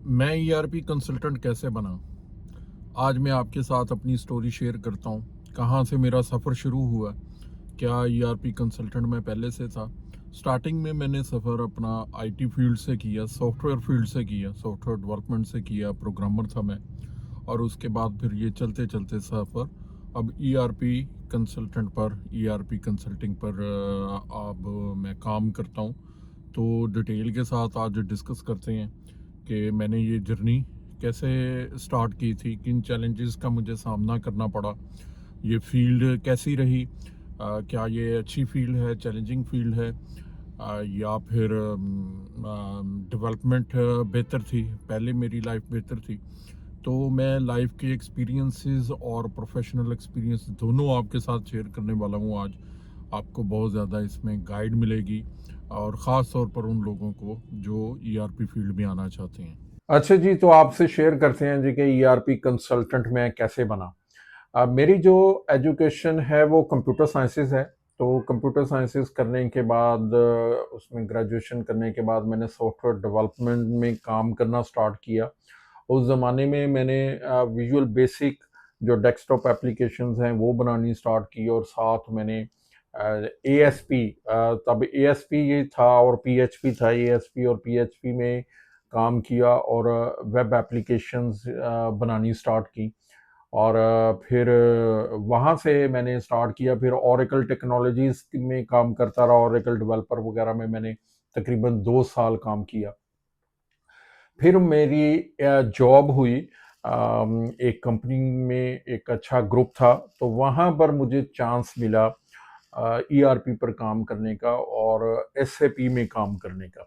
मैं ERP consultant कैसे बना। आज मैं आपके साथ अपनी स्टोरी शेयर करता हूँ, कहाँ से मेरा सफ़र शुरू हुआ। क्या ईआरपी कंसल्टेंट मैं पहले से था। स्टार्टिंग में मैंने सफ़र अपना आईटी फील्ड से किया, सॉफ्टवेयर फील्ड से किया, सॉफ्टवेयर डेवलपमेंट से किया, प्रोग्रामर था मैं। और उसके बाद फिर ये चलते चलते सफ़र अब ईआरपी कंसल्टेंट पर, ईआरपी कंसल्टिंग पर अब मैं काम करता हूँ। तो डिटेल के साथ आज डिस्कस करते हैं कि मैंने ये जर्नी कैसे स्टार्ट की थी, किन चैलेंजेस का मुझे सामना करना पड़ा, ये फील्ड कैसी रही, क्या ये अच्छी फील्ड है, चैलेंजिंग फील्ड है, या फिर डेवलपमेंट बेहतर थी, पहले मेरी लाइफ बेहतर थी। तो मैं लाइफ के एक्सपीरियंसेस और प्रोफेशनल एक्सपीरियंस दोनों आपके साथ शेयर करने वाला हूँ आज। आपको बहुत ज़्यादा इसमें गाइड मिलेगी, और ख़ास तौर पर उन लोगों को जो ईआरपी फील्ड में आना चाहते हैं। अच्छा जी, तो आपसे शेयर करते हैं जी कि ईआरपी कंसल्टेंट मैं कैसे बना। मेरी जो एजुकेशन है वो कंप्यूटर साइंसेज है। तो कंप्यूटर साइंसेज करने के बाद उसमें ग्रेजुएशन करने के बाद मैंने सॉफ्टवेयर डेवलपमेंट में काम करना स्टार्ट किया। उस ज़माने में मैंने विजुअल बेसिक जो डेस्कटॉप एप्लीकेशंस हैं वो बनानी स्टार्ट की, और साथ मैंने एएसपी, तब एएसपी ये था और पीएचपी था, एएसपी और पीएचपी में काम किया और वेब एप्लीकेशंस बनानी स्टार्ट की। और फिर वहाँ से मैंने स्टार्ट किया, फिर ओरेकल टेक्नोलॉजीज में काम करता रहा, ओरेकल डेवलपर वगैरह में मैंने तकरीबन 2 साल काम किया। फिर मेरी जॉब हुई एक कंपनी में, एक अच्छा ग्रुप था, तो वहाँ पर मुझे चांस मिला ईआरपी पर काम करने का और एसएपी में काम करने का।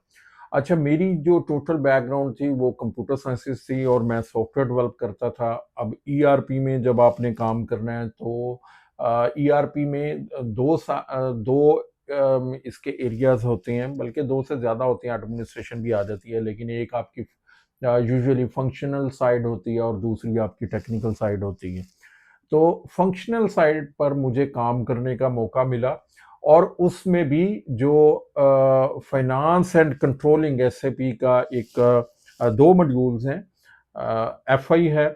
अच्छा, मेरी जो टोटल बैकग्राउंड थी वो कंप्यूटर साइंसेस थी और मैं सॉफ्टवेयर डेवलप करता था। अब ईआरपी में जब आपने काम करना है तो ईआरपी में दो इसके एरियाज होते हैं, बल्कि दो से ज़्यादा होते हैं, एडमिनिस्ट्रेशन भी आ जाती है, लेकिन एक आपकी यूजुअली फंक्शनल साइड होती है और दूसरी आपकी टेक्निकल साइड होती है। तो फंक्शनल साइड पर मुझे काम करने का मौका मिला, और उसमें भी जो फाइनेंस एंड कंट्रोलिंग एसएपी का एक दो मॉड्यूल्स हैं, एफआई है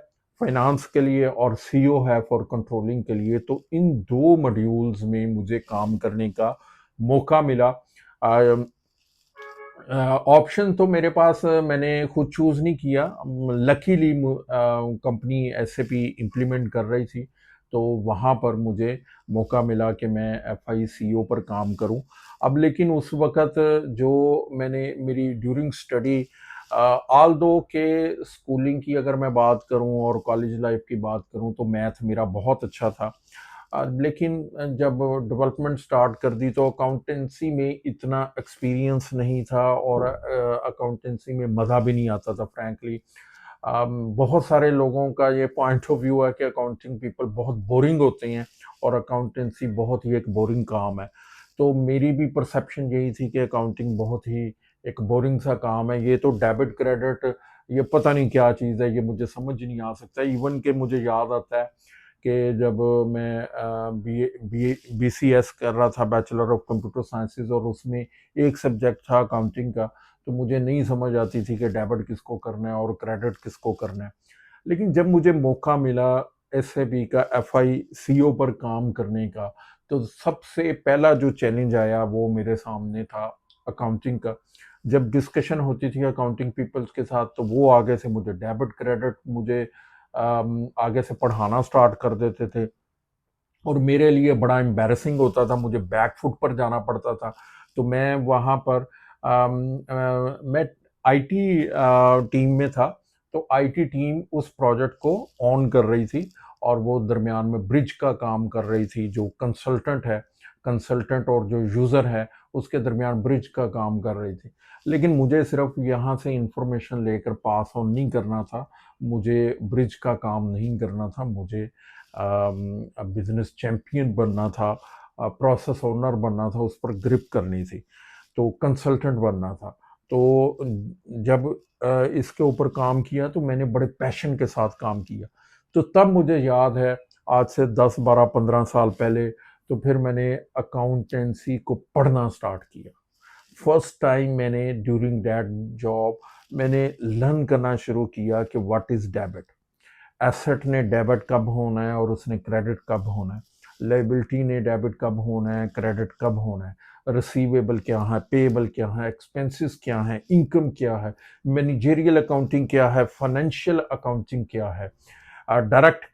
फाइनेंस के लिए और सीओ है फॉर कंट्रोलिंग के लिए। तो इन दो मॉड्यूल्स में मुझे काम करने का मौका मिला। ऑप्शन तो मेरे पास मैंने खुद चूज नहीं किया, लकीली कंपनी एसएपी इम्प्लीमेंट कर रही थी, तो वहाँ पर मुझे मौका मिला कि मैं एफआईसीओ पर काम करूं। अब लेकिन उस वक़्त जो मैंने मेरी ड्यूरिंग स्टडी, ऑल दो के स्कूलिंग की अगर मैं बात करूं और कॉलेज लाइफ की बात करूं तो मैथ मेरा बहुत अच्छा था। लेकिन जब डेवलपमेंट स्टार्ट कर दी तो अकाउंटेंसी में इतना एक्सपीरियंस नहीं था, और अकाउंटेंसी में मज़ा भी नहीं आता था फ्रैंकली। बहुत सारे लोगों का ये पॉइंट ऑफ व्यू है कि अकाउंटिंग पीपल बहुत बोरिंग होते हैं और अकाउंटेंसी बहुत ही एक बोरिंग काम है। तो मेरी भी परसेप्शन यही थी कि अकाउंटिंग बहुत ही एक बोरिंग सा काम है, ये तो डेबिट क्रेडिट, ये पता नहीं क्या चीज़ है, ये मुझे समझ नहीं आ सकता। इवन के मुझे याद आता है कि जब मैं बी सी एस कर रहा था, बैचलर ऑफ कंप्यूटर साइंसेज, और उसमें एक सब्जेक्ट था अकाउंटिंग का, तो मुझे नहीं समझ आती थी कि डेबिट किसको करना है और क्रेडिट किसको करना है। लेकिन जब मुझे मौका मिला एस ए बी का एफ आई सी ओ पर काम करने का, तो सबसे पहला जो चैलेंज आया वो मेरे सामने था अकाउंटिंग का। जब डिस्कशन होती थी अकाउंटिंग पीपल्स के साथ, तो वो आगे से मुझे डेबिट क्रेडिट मुझे आगे से पढ़ाना स्टार्ट कर देते थे, और मेरे लिए बड़ा एम्बैरेसिंग होता था, मुझे बैक फुट पर जाना पड़ता था। तो मैं वहाँ पर मैं आईटी टीम में था, तो आईटी टीम उस प्रोजेक्ट को ऑन कर रही थी, और वो दरमियान में ब्रिज का काम कर रही थी। जो कंसल्टेंट है, कंसल्टेंट और जो यूज़र है, उसके दरमियान ब्रिज का काम कर रही थी। लेकिन मुझे सिर्फ यहाँ से इंफॉर्मेशन लेकर पास ऑन नहीं करना था, मुझे ब्रिज का काम नहीं करना था, मुझे बिजनेस चैंपियन बनना था, प्रोसेस ओनर बनना था, उस पर ग्रिप करनी थी, तो कंसल्टेंट बनना था। तो जब इसके ऊपर काम किया तो मैंने बड़े पैशन के साथ काम किया। तो तब मुझे याद है, आज से 10 12 15 साल पहले, तो फिर मैंने अकाउंटेंसी को पढ़ना स्टार्ट किया। फर्स्ट टाइम मैंने ड्यूरिंग दैट जॉब मैंने लर्न करना शुरू किया कि व्हाट इज़ डेबिट। एसेट ने डेबिट कब होना है और उसने क्रेडिट कब होना है, लाइबिलिटी ने डेबिट कब होना है, क्रेडिट कब होना है, रिसीवेबल क्या है, पेएबल क्या है, एक्सपेंसेस क्या है, इनकम क्या है, मैनेजरियल अकाउंटिंग क्या है, फाइनेंशियल अकाउंटिंग क्या है, डायरेक्ट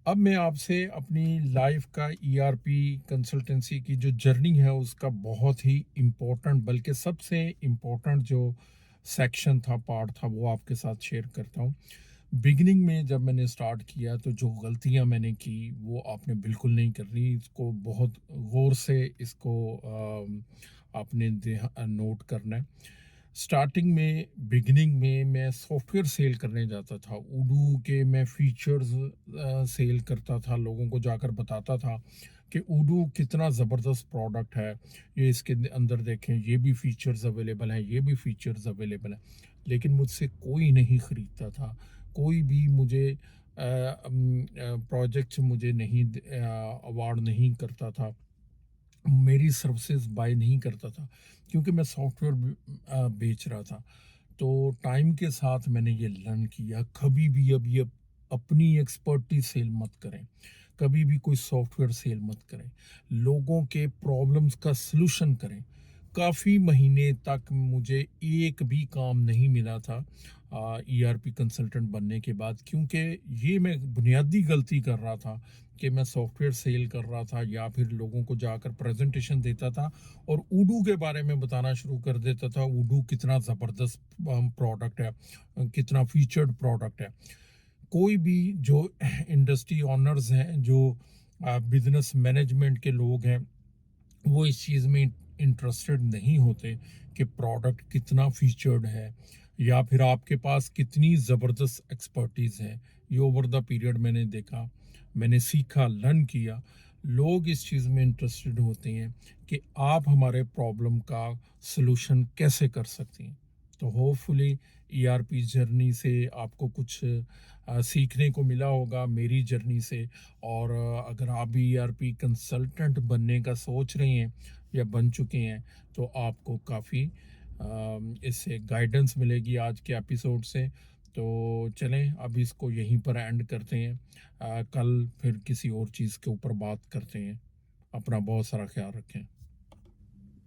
अब मैं आपसे अपनी लाइफ का ईआरपी कंसल्टेंसी की जो जर्नी है उसका बहुत ही इम्पोर्टेंट, बल्कि सबसे इम्पोर्टेंट जो सेक्शन था, पार्ट था, वो आपके साथ शेयर करता हूँ। बिगिनिंग में जब मैंने स्टार्ट किया तो जो गलतियां मैंने की वो आपने बिल्कुल नहीं करनी, इसको बहुत गौर से इसको आपने नोट करना है। स्टार्टिंग में, बिगिनिंग में मैं सॉफ्टवेयर सेल करने जाता था, उडू के मैं फीचर्स सेल करता था, लोगों को जाकर बताता था कि उडू कितना ज़बरदस्त प्रोडक्ट है, ये इसके अंदर देखें, ये भी फीचर्स अवेलेबल हैं, ये भी फीचर्स अवेलेबल हैं। लेकिन मुझसे कोई नहीं ख़रीदता था, कोई भी मुझे प्रोजेक्ट मुझे नहीं अवार्ड नहीं करता था, मेरी सर्विसेज बाय नहीं करता था, क्योंकि मैं सॉफ्टवेयर बेच रहा था। तो टाइम के साथ मैंने ये लर्न किया, कभी भी अब ये अपनी एक्सपर्टीज सेल मत करें, कभी भी कोई सॉफ्टवेयर सेल मत करें, लोगों के प्रॉब्लम्स का सलूशन करें। काफ़ी महीने तक मुझे एक भी काम नहीं मिला था ईआरपी कंसल्टेंट बनने के बाद, क्योंकि ये मैं बुनियादी गलती कर रहा था कि मैं सॉफ्टवेयर सेल कर रहा था या फिर लोगों को जाकर प्रेजेंटेशन देता था और उडू के बारे में बताना शुरू कर देता था, उडू कितना ज़बरदस्त प्रोडक्ट है, कितना फीचर्ड प्रोडक्ट है। कोई भी जो इंडस्ट्री ऑनर्स हैं, जो बिजनेस मैनेजमेंट के लोग हैं, वो इस चीज़ में इंटरेस्टेड नहीं होते कि प्रोडक्ट कितना फीचर्ड है या फिर आपके पास कितनी ज़बरदस्त एक्सपर्टीज़ है। ये ओवर द पीरियड मैंने देखा, मैंने सीखा, लर्न किया। लोग इस चीज़ में इंटरेस्टेड होते हैं कि आप हमारे प्रॉब्लम का सलूशन कैसे कर सकते हैं। तो होपफुली ईआरपी जर्नी से आपको कुछ सीखने को मिला होगा मेरी जर्नी से। और अगर आप भी ईआरपी कंसल्टेंट बनने का सोच रहे हैं या बन चुके हैं तो आपको काफ़ी इससे गाइडेंस मिलेगी आज के एपिसोड से। तो चलें अब इसको यहीं पर एंड करते हैं, कल फिर किसी और चीज़ के ऊपर बात करते हैं। अपना बहुत सारा ख्याल रखें।